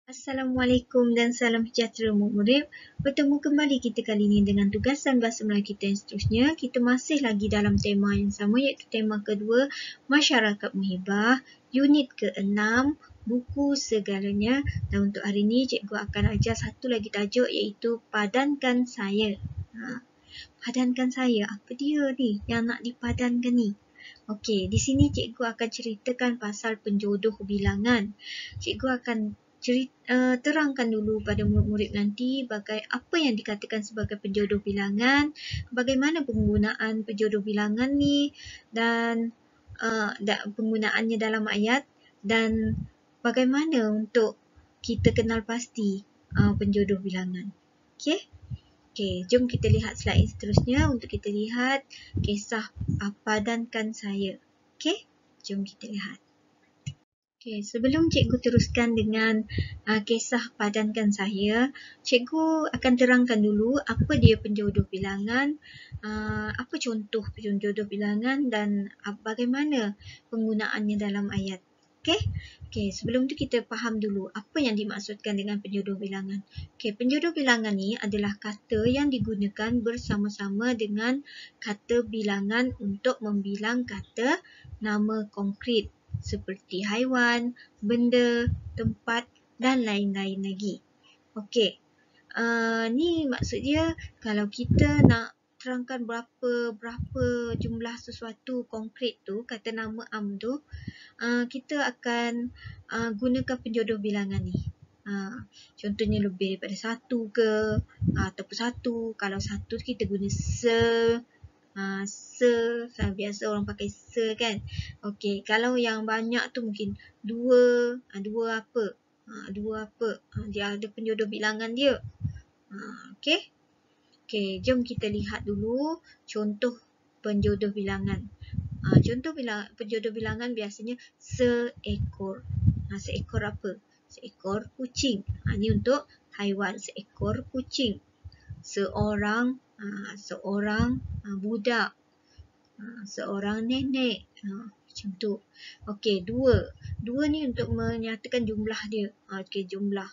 Assalamualaikum dan salam sejahtera murid. Bertemu kembali kita kali ini dengan tugasan bahasa Melayu kita yang seterusnya. Kita masih lagi dalam tema yang sama iaitu tema kedua, Masyarakat Muhibah, unit ke-6, buku segalanya. Dan untuk hari ini cikgu akan ajar satu lagi tajuk iaitu Padankan Saya. Padankan saya, apa dia ni yang nak dipadankan ni? Okey, di sini cikgu akan ceritakan pasal penjodoh bilangan. Cikgu akan terangkan dulu pada murid-murid nanti apa yang dikatakan sebagai penjodoh bilangan, bagaimana penggunaan penjodoh bilangan ni dan penggunaannya dalam ayat dan bagaimana untuk kita kenal pasti penjodoh bilangan. Okey? Okey, jom kita lihat slide seterusnya untuk kita lihat kisah padankan saya. Okey, jom kita lihat. Okey, sebelum cikgu teruskan dengan kisah padankan saya, cikgu akan terangkan dulu apa dia penjodoh bilangan, apa contoh penjodoh bilangan dan bagaimana penggunaannya dalam ayat. Okey, sebelum tu kita faham dulu apa yang dimaksudkan dengan penjodoh bilangan. Okey, penjodoh bilangan ni adalah kata yang digunakan bersama-sama dengan kata bilangan untuk membilang kata nama konkret seperti haiwan, benda, tempat dan lain-lain lagi. Okey, ni maksud dia kalau kita nak terangkan berapa jumlah sesuatu konkret tu, kata nama tu, kita akan gunakan penjodoh bilangan ni. Contohnya lebih daripada satu ke ataupun satu. Kalau satu kita guna biasa orang pakai kan. Okey, kalau yang banyak tu mungkin dua apa? Dia ada penjodoh bilangan dia. Okey. Okey, jom kita lihat dulu contoh penjodoh bilangan. Contoh penjodoh bilangan biasanya seekor. Seekor apa? Seekor kucing. Ni untuk haiwan, seekor kucing. Seorang budak. Seorang nenek. Macam tu. Okey, dua. Dua ni untuk menyatakan jumlah dia. Okey, jumlah.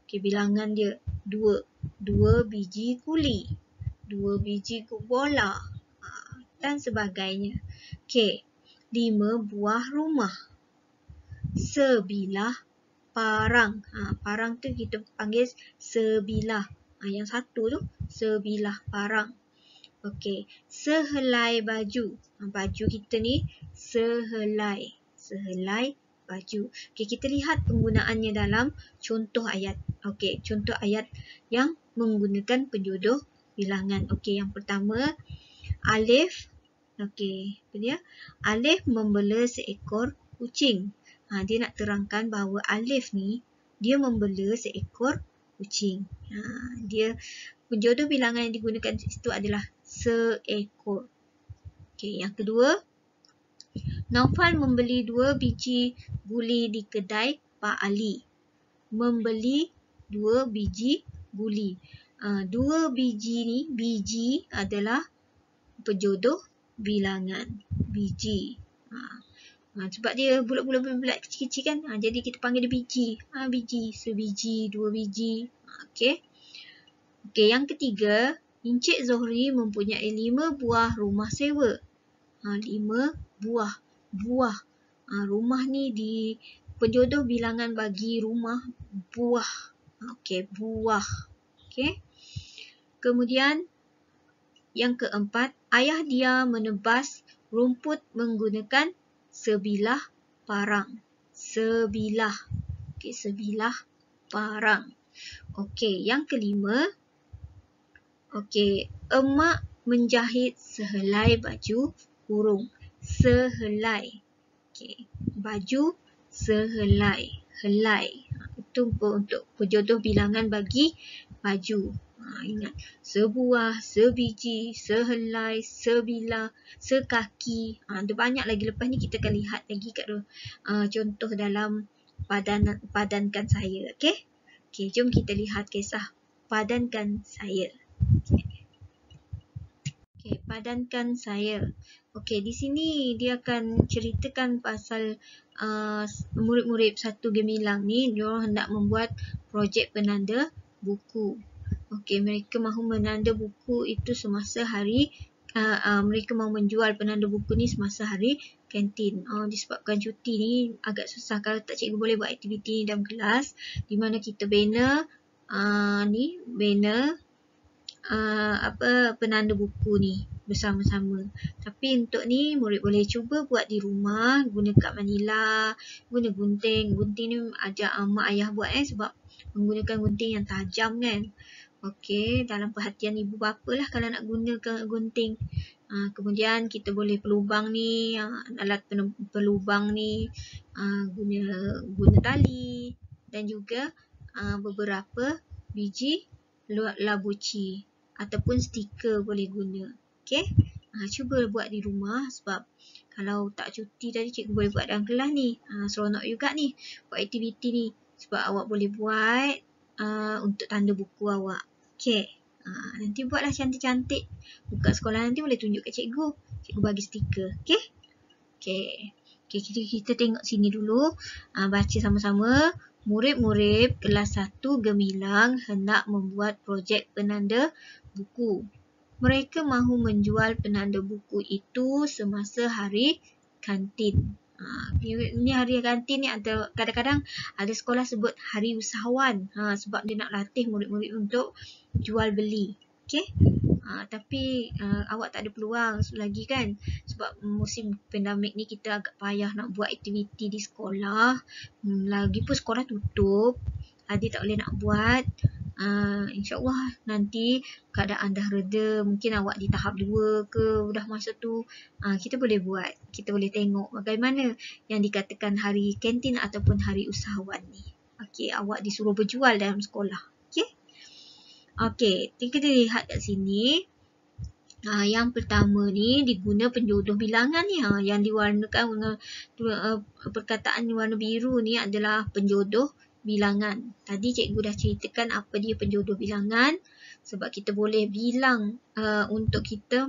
Okey, bilangan dia. Dua. Dua biji guli. Dua biji bola. Dan sebagainya. Okey, 5 buah rumah. Sebilah parang. Parang tu kita panggil sebilah. Yang satu tu sebilah parang. Okey, sehelai baju. Baju kita ni sehelai. Sehelai baju. Okey, kita lihat penggunaannya dalam contoh ayat. Okey, contoh ayat yang menggunakan penjodoh bilangan. Okey, yang pertama Alif. Okey, apa dia? Alif membela seekor kucing. Dia nak terangkan bahawa Alif ni dia membela seekor kucing. Dia penjodoh bilangan yang digunakan itu adalah seekor. Okey, yang kedua, Naufal membeli 2 biji guli di kedai Pak Ali. Membeli 2 biji guli. 2 biji ni, biji adalah penjodoh bilangan. Biji. Sebab dia bulat-bulat kecil-kecil kan. Jadi kita panggil dia biji. Biji, sebiji, 2 biji. Okey. Okey, yang ketiga, Encik Zohri mempunyai 5 buah rumah sewa. 5 buah. Rumah ni di penjodoh bilangan bagi rumah buah. Okey, buah. Okey. Kemudian yang keempat, ayah dia menebas rumput menggunakan sebilah parang. Sebilah. Okey, sebilah parang. Okey, yang kelima. Okey, emak menjahit sehelai baju kurung. Sehelai. Okey, baju sehelai. Helai. Itu untuk penjodoh bilangan bagi baju. Ingat, sebuah, sebiji, sehelai, sebilah, sekaki. Ada banyak lagi. Lepas ni kita akan lihat lagi kat contoh dalam padankan saya. Okey? Okey, jom kita lihat kisah padankan saya. Okey, padankan saya. Okey, di sini dia akan ceritakan pasal murid-murid satu gemilang ni, diorang hendak membuat projek penanda buku. Okey, mereka mahu menanda buku itu semasa hari mereka mahu menjual penanda buku ni semasa hari kantin. Disebabkan cuti ni agak susah kalau tak cikgu boleh buat aktiviti ni dalam kelas, di mana kita banner penanda buku ni bersama-sama. Tapi untuk ni murid boleh cuba buat di rumah, guna kad manila, guna gunting. Gunting ni ajak mak ayah buat sebab menggunakan gunting yang tajam kan. Okey, dalam perhatian ibu bapa lah kalau nak gunakan gunting. Kemudian kita boleh pelubang ni, alat pelubang ni guna tali dan juga beberapa biji labuci ataupun stiker boleh guna. Okey, cuba buat di rumah sebab kalau tak cuti tadi cikgu boleh buat dalam kelas ni. Seronok juga ni buat aktiviti ni sebab awak boleh buat untuk tanda buku awak. Okey, nanti buatlah cantik-cantik. Buka sekolah nanti boleh tunjuk ke cikgu. Cikgu bagi stiker. Okey. Okey, kita tengok sini dulu. Baca sama-sama. Murid-murid kelas 1 Gemilang hendak membuat projek penanda buku. Mereka mahu menjual penanda buku itu semasa hari kantin. Ini hari kantin ni kadang-kadang ada sekolah sebut hari usahawan sebab dia nak latih murid-murid untuk jual beli. Okey. Tapi awak tak ada peluang lagi kan sebab musim pandemik ni kita agak payah nak buat aktiviti di sekolah. Lagipun sekolah tutup, adik tak boleh nak buat. InsyaAllah nanti keadaan dah reda, mungkin awak di tahap 2 ke dah masa tu, kita boleh buat. Kita boleh tengok bagaimana yang dikatakan hari kantin ataupun hari usahawan ni. Okey, awak disuruh berjual dalam sekolah. Okey, kita lihat kat sini. Yang pertama ni diguna penjodoh bilangan ni. Yang diwarnakan perkataan warna biru ni adalah penjodoh bilangan. Tadi cikgu dah ceritakan apa dia penjodoh bilangan sebab kita boleh bilang untuk kita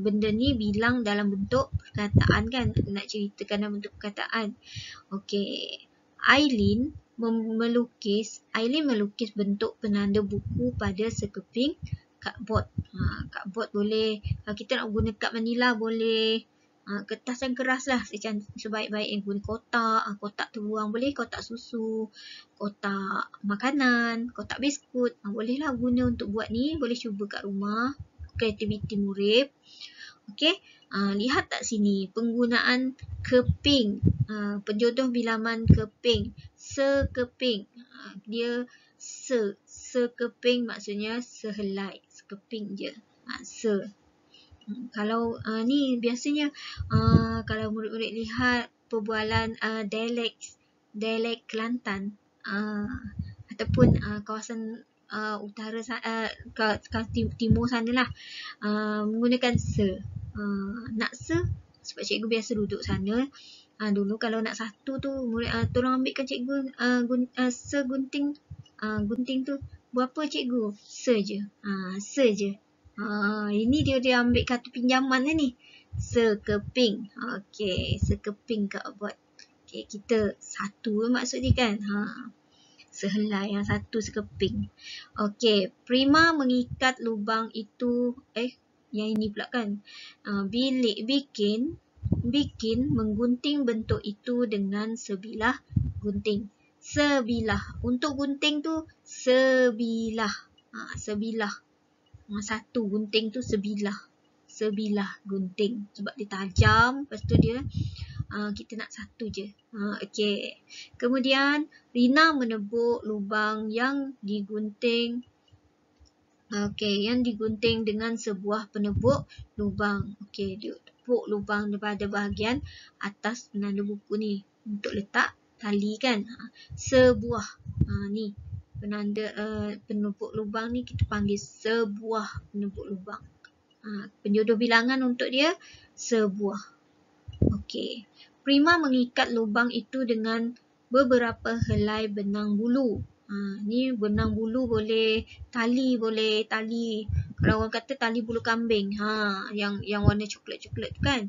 benda ni bilang dalam bentuk perkataan kan. Nak ceritakan dalam bentuk perkataan. Okey. Aileen melukis bentuk penanda buku pada sekeping cardboard. Cardboard boleh, kita nak guna kad manila boleh, kertas yang keras lah sebaik-baik guna kotak terbuang boleh, kotak susu, kotak makanan, kotak biskut, boleh lah guna untuk buat ni, boleh cuba kat rumah, kreativiti murid. Okey, lihat tak sini penggunaan keping, penjodoh bilangan keping, sekeping, dia sekeping maksudnya sehelai, sekeping je, kalau ni biasanya kalau murid-murid lihat perbualan dialek Kelantan ataupun kawasan utara timur sana lah, menggunakan nak sebab cikgu biasa duduk sana. Dulu kalau nak satu tu murid tolong ambilkan cikgu gunting tu berapa cikgu? Je. Ini dia ambil kartu pinjaman ni. Sekeping. Okey, sekeping cardboard. Okey, kita satu maksud dia kan. Sehelai yang satu sekeping. Okey, Prima mengikat lubang itu yang ini pula kan. Bikin menggunting bentuk itu dengan sebilah gunting. Sebilah. Untuk gunting tu sebilah. Sebilah. Satu gunting tu sebilah. Sebilah gunting. Sebab dia tajam. Lepas tu dia kita nak satu je. Okey. Kemudian Rina menebuk lubang yang digunting. Okey, yang digunting dengan sebuah penebuk lubang. Okey, dia tepuk lubang daripada bahagian atas penanda buku ni untuk letak tali kan. Sebuah ni penanda penebuk lubang ni kita panggil sebuah penebuk lubang. Penjodoh bilangan untuk dia sebuah. Okey. Prima mengikat lubang itu dengan beberapa helai benang bulu. Ni benang bulu boleh, tali boleh, tali. Kalau orang kata tali bulu kambing, yang warna coklat-coklat tu kan,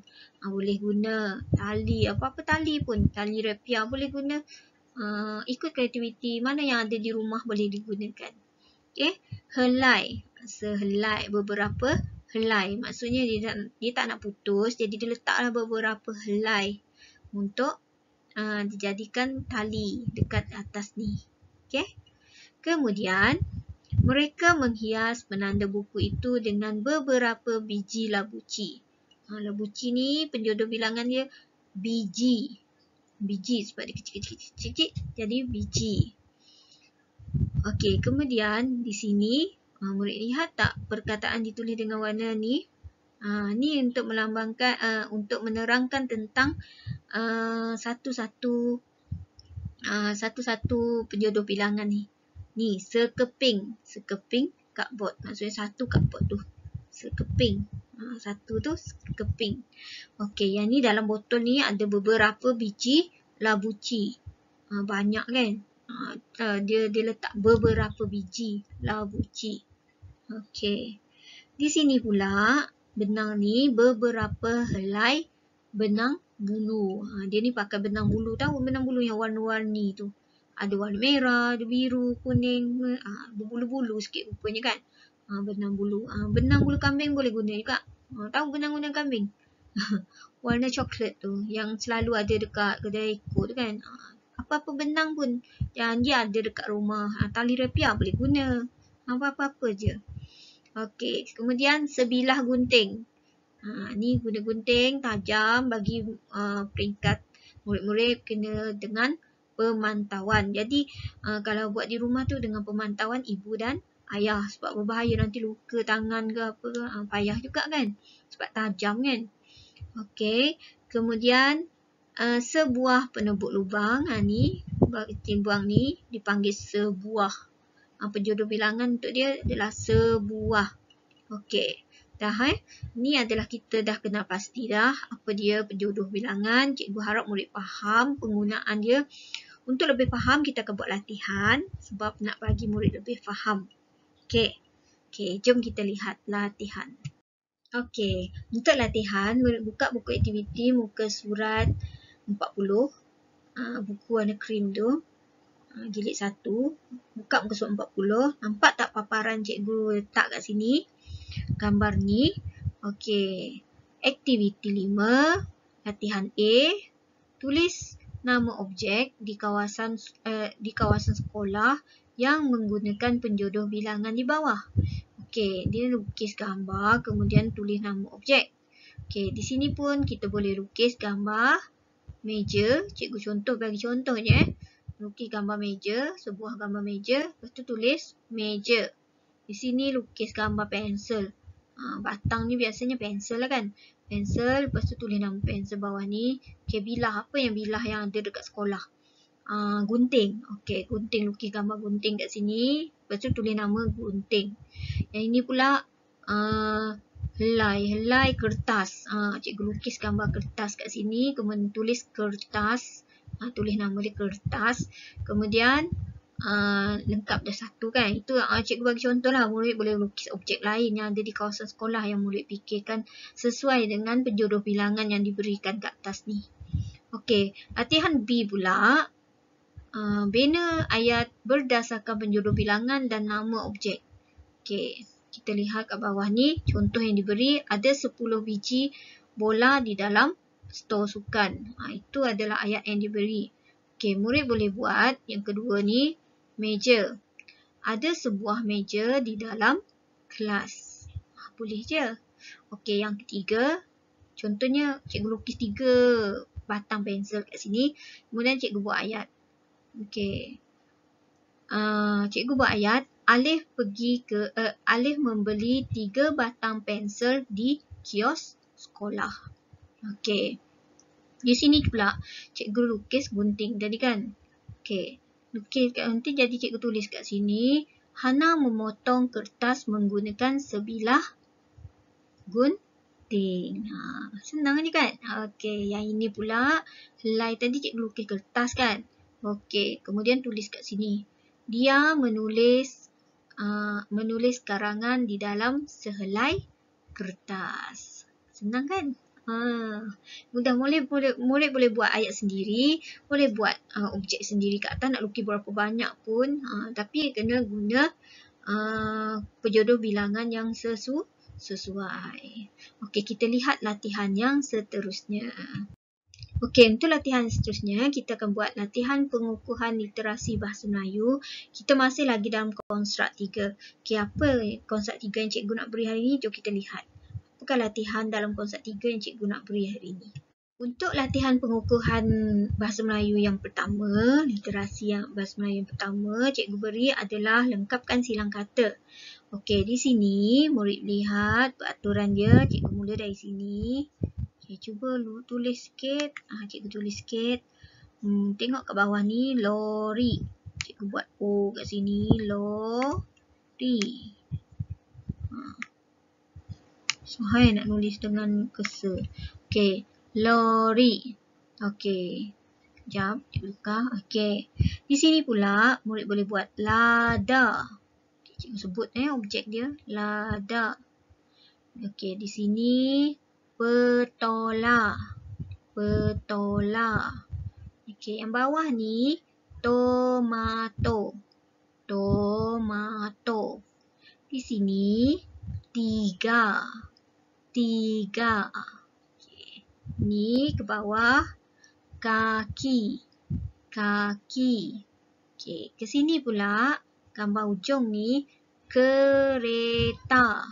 boleh guna tali, apa-apa tali pun, tali rapia boleh guna. Ikut kreativiti mana yang ada di rumah boleh digunakan. Okay, helai, sehelai, beberapa helai. Maksudnya dia tak nak putus, jadi dia letaklah beberapa helai untuk dijadikan tali dekat atas ni. Okay. Kemudian mereka menghias penanda buku itu dengan beberapa biji labuci. Labuci ni penjodoh bilangan dia biji. Biji sebab dia kecil-kecil jadi biji. Okey, kemudian di sini murid lihat tak perkataan ditulis dengan warna ni? Ni untuk melambangkan untuk menerangkan tentang satu-satu penjodoh bilangan ni. Ni sekeping cardboard. Maksudnya satu cardboard tu. Sekeping. Satu tu sekeping. Okey, yang ni dalam botol ni ada beberapa biji labuci. Banyak kan? Dia letak beberapa biji labuci. Okey. Di sini pula benang ni beberapa helai benang bulu. Dia ni pakai benang bulu, tahu benang bulu yang warna-warni tu. Ada warna merah, ada biru, kuning, berbulu-bulu sikit rupanya kan. Benang bulu. Benang bulu kambing boleh guna juga. Tahu benang kambing? Warna coklat tu yang selalu ada dekat kedai eko tu kan. Apa-apa benang pun yang dia ada dekat rumah. Tali rapia boleh guna. Apa-apa je. Okey, kemudian sebilah gunting. Ni guna gunting tajam bagi peringkat murid-murid kena dengan pemantauan. Jadi kalau buat di rumah tu dengan pemantauan ibu dan ayah sebab berbahaya nanti luka tangan ke apa ke, payah juga kan sebab tajam kan. Okey, kemudian sebuah penebuk lubang. Ni timbang ni dipanggil sebuah. Penjodoh bilangan untuk dia adalah sebuah. Okey. Dah ni adalah kita dah kenal pasti dah apa dia penjodoh bilangan. Cikgu harap murid faham penggunaan dia. Untuk lebih faham kita akan buat latihan sebab nak bagi murid lebih faham. Okey. Jom kita lihat latihan. Okey, untuk latihan murid buka buku aktiviti muka surat 40. Buku warna krim tu. Jilid 1. Buka muka surat 40. Nampak tak paparan cikgu letak kat sini? Gambar ni. Okey. Aktiviti 5. Latihan A. Tulis nama objek di kawasan sekolah yang menggunakan penjodoh bilangan di bawah. Okey, dia lukis gambar kemudian tulis nama objek. Okey, di sini pun kita boleh lukis gambar meja. Cikgu bagi contoh je. Lukis gambar meja, sebuah gambar meja, lepas tu tulis meja. Di sini lukis gambar pensel. Batang ni biasanya pensel lah kan. Pensel, lepas tu tulis nama pensel bawah ni. Okey, bilah. Apa yang bilah yang ada dekat sekolah? Gunting. Okey, gunting. Lukis gambar gunting kat sini. Lepas tu tulis nama gunting. Yang ini pula helai kertas. Cikgu lukis gambar kertas kat sini. Kemudian tulis kertas. Tulis nama dia kertas. Kemudian lengkap dah satu kan. Itu cikgu bagi contoh lah. Murid boleh lukis objek lain yang ada di kawasan sekolah yang murid fikirkan sesuai dengan penjodoh bilangan yang diberikan kat atas ni. Okey, latihan B pula. Bina ayat berdasarkan penjodoh bilangan dan nama objek. Okey, kita lihat kat bawah ni. Contoh yang diberi ada 10 biji bola di dalam stor sukan. Itu adalah ayat yang diberi. Okey, murid boleh buat yang kedua ni. Meja. Ada sebuah meja di dalam kelas. Boleh je. Okey, yang ketiga. Contohnya cikgu lukis 3 batang pensel kat sini. Kemudian cikgu buat ayat. Okey. Cikgu buat ayat. Alif membeli 3 batang pensel di kios sekolah. Okey. Di sini pula cikgu lukis gunting tadi kan. Okey. Lukis kat nanti jadi cikgu tulis kat sini. Hana memotong kertas menggunakan sebilah gunting. Senang je kan? Okey. Yang ini pula helai tadi cikgu lukis kertas kan. Okey. Kemudian tulis kat sini. Dia menulis menulis karangan di dalam sehelai kertas. Senang kan? Mudah. Boleh buat ayat sendiri, boleh buat objek sendiri kat atas, nak lukis berapa banyak pun. Tapi kena guna penjodoh bilangan yang sesuai. Okey, kita lihat latihan yang seterusnya. Okey, untuk latihan seterusnya, kita akan buat latihan pengukuhan literasi bahasa Melayu. Kita masih lagi dalam konstruk 3. Okey, apa konstruk 3 yang cikgu nak beri hari ini? Jom kita lihat. Apakah latihan dalam konstruk 3 yang cikgu nak beri hari ini? Untuk latihan pengukuhan bahasa Melayu yang pertama, literasi bahasa Melayu yang pertama, cikgu beri adalah lengkapkan silang kata. Okey, di sini murid lihat peraturan dia. Cikgu mula dari sini. Okay, cuba tulis sikit. Cikgu tulis sikit. Tengok kat bawah ni, lori. Cikgu buat O kat sini, lori. Suhai nak nulis dengan kursor. Okey, lori. Okey. Sekejap, cikgu buka. Okey. Di sini pula, murid boleh buat lada. Okay, cikgu sebut objek dia, lada. Okey, di sini petola. Petola. Okey, yang bawah ni tomato. Tomato. Di sini tiga. Tiga. Okey. Ni ke bawah kaki. Kaki. Okey, ke sini pula gambar ujung ni kereta.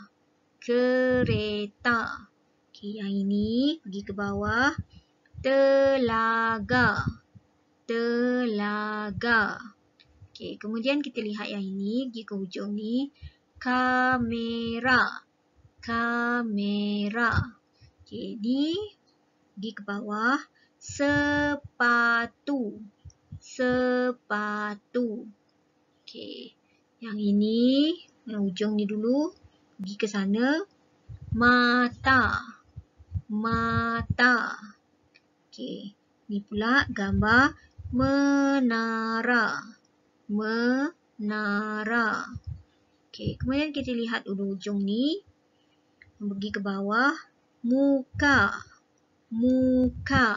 Kereta. Okey, yang ini pergi ke bawah. Telaga. Telaga. Okey, kemudian kita lihat yang ini, pergi ke hujung ni. Kamera. Kamera. Okey, ni pergi ke bawah. Sepatu. Sepatu. Okey, yang ini, yang hujung ni dulu, pergi ke sana. Mata. Mata. Okey, ni pula gambar menara. Menara. Okey, kemudian kita lihat dulu hujung ni. Pergi ke bawah. Muka. Muka.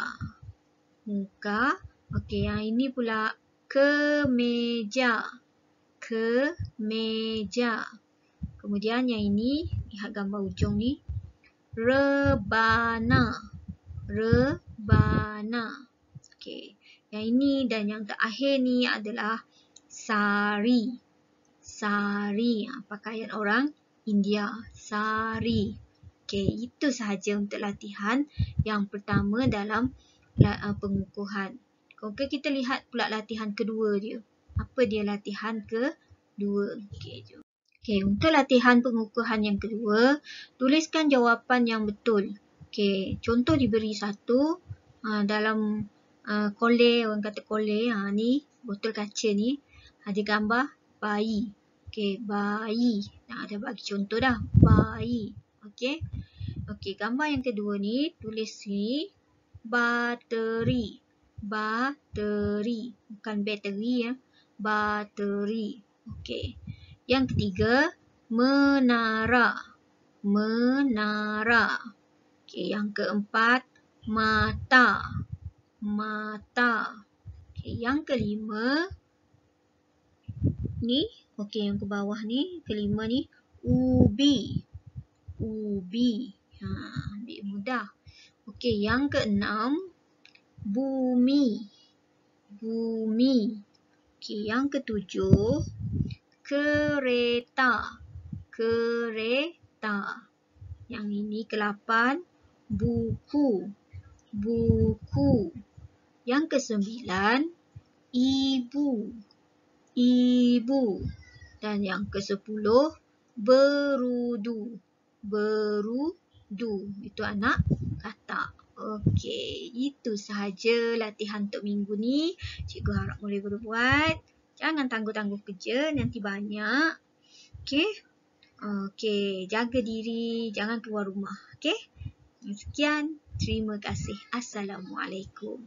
Muka. Okey, yang ini pula kemeja. Kemeja. Kemudian yang ini, lihat gambar ujung ni. Rebana. Rebana. Okey. Yang ini dan yang terakhir ni adalah sari. Sari. Pakaian orang India. Sari. Okey, itu sahaja untuk latihan yang pertama dalam pengukuhan. Okey, kita lihat pula latihan kedua dia. Apa dia latihan kedua? Okey, jom. Okey, untuk latihan pengukuhan yang kedua, tuliskan jawapan yang betul. Okey, contoh diberi satu dalam kolej, orang kata kolej, ni botol kaca ni ada gambar bayi. Okey, bayi. Ada bagi contoh dah, bayi. Okey. Okey, gambar yang kedua ni tulis ni bateri. Bateri, bukan bateri ya. Bateri. Okey. Yang ketiga, menara. Menara. Okey, yang keempat, mata. Mata. Okey, yang kelima ni, okey yang ke bawah ni, kelima ni ubi. Ubi. Ambil mudah. Okey, yang keenam, bumi. Bumi. Okey, yang ketujuh, kereta. Kereta. Yang ini ke-8, buku. Buku. Yang ke-9, ibu. Ibu. Dan yang ke-10, berudu. Berudu. Itu anak katak. Okey, itu sahaja latihan untuk minggu ni. Cikgu harap boleh berbuat. Jangan tangguh-tangguh kerja, nanti banyak. Okey. Okey, jaga diri, jangan keluar rumah. Okey. Sekian, terima kasih. Assalamualaikum.